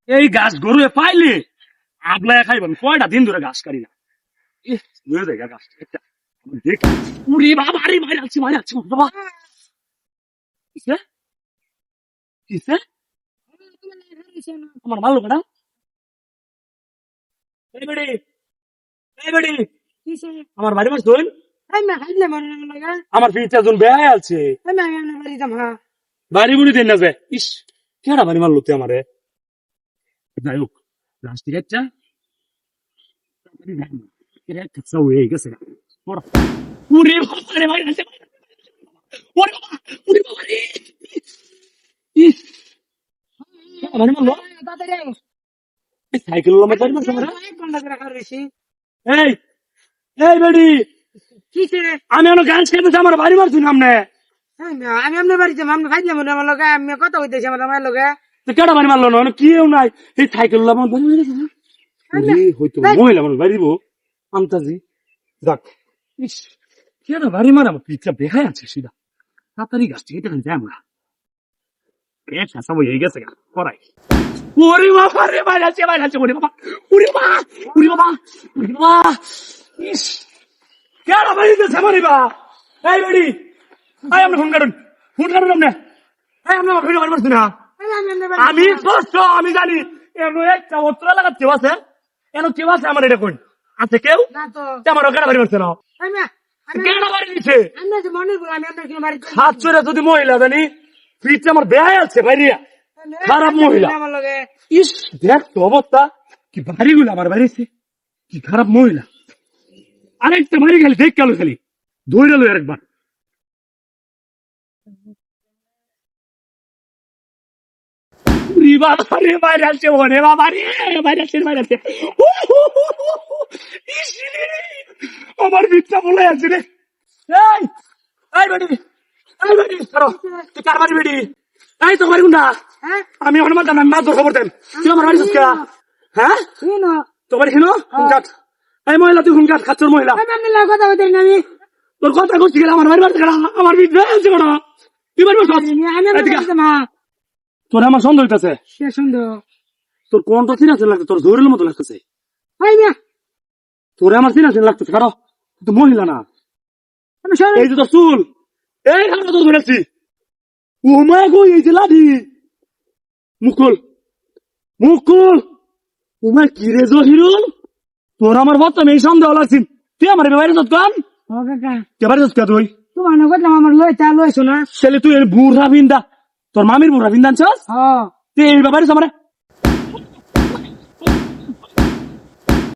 এই গাছ গরু পাইলে আগলায় খাইবেন কয়টা দিন ধরে গাছ কাটি না গাছ একটা উড়ি বাবা আরে মারাচ্ছি বাবা কিসে কিসে আমার মারলো ম্যাডাম এই বেড়ি আমার বাড়ি মাস ধরুন আমার ফিরটা জন বেহায় আছে বাড়ি বুড়ি দেন না যে ইস কেডা বাড়ি মারলো তুই আমারে যাই হোক প্লাস্টিক একটা হয়ে গেছে উড়ে বাবা রে ভাই আছে উড়ে বাবা রে ইস বাড়ি মারলো সাইকেল আমার বাড়ি মারছে এই এই বেডি আমি এখন গাছ খেতেছি আমার বাড়ি মারছি না আমনে আমি আপনার বাড়িতে আমি খাইলাম আমার লগে আমি কথা কইতেছি আমার আমার লগে কেডা বাড়ি মারলো না কেউ নাই এই সাইকেল আমার বাড়ি মারছে না হয়তো মহিলা মানুষ বাড়ি দিব আমতাজি যাক ইস কেডা বাড়ি মারা আমার পিঠটা বেহায় আছে সিধা তাড়াতাড়ি গাছ থেকে যাই আমরা একটা সময় হয়ে গেছে করাই ওরে বাবা রে বাইরে আছে ওরে বাবা ইস কেডা বাড়ি দিতেছে আমার বা এই বাড়ি আপনি ফোন কাটুন আপনি আপনি আমার ভিডিও বাড়ি মারছি না আমি স্পষ্ট আমি জানি এমন একটা অস্ত্র লাগার কেউ আছে এমন কেউ আছে আমার এটা কোন আছে কেউ আমার কেডা বাড়ি মারছে না কেডা বাড়ি দিচ্ছে হাত চড়ে যদি মহিলা জানি পিঠে আমার বেহায় আছে বাইরিয়া খারাপ মহিলা ইস দেখ তো অবস্থা কি বাড়িগুলো আমার বাড়িছে কি খারাপ মহিলা আরেকটা বাড়ি গেলি দেখ গেল খালি ধরে লো আরেকবার বাইরে আসছে ওরে বাবা রে বাইরে আসছে আমার পিঠটা বলে আছে রে এই বেটি তুই কার বাড়ি বেটি এই তো বাড়ি কোনটা আমি হনুমান জানাম না তোর খবর দেন তুই আমার বাড়ি সুস্কা হ্যাঁ তোর বাড়ি ছিল হুনকাট এই মহিলা তুই হুনকাট খাচ্ছর মহিলা কথা বলতে আমি তোর কথা করছি গেলে আমার বাড়ি বাড়ি আমার পিঠ আছে কোন তুই বাড়ি তোর আমার সন্দেহ হইতেছে তোর কোন তো চিনা লাগছে তোর জোরের মতো লাগতেছে তোরে আমার চিনা লাগতেছে কারো তুই মহিলা না এই যে তোর চুল এই খানা তোর ধরেছি ও মায় গো এই যে লাঠি মুকুল ও মায় কি রে জহিরুল তোর আমার বর্তমান এই সন্দেহ লাগছি তুই আমার বাড়ি যত কান কে বাড়ি যত তুই তোমার নগদাম আমার লইছো না ছেলে তুই বুড়া বিন্দা তোর মামির বুড়া বিন্দা আনছস তুই এই বাড়ি আমার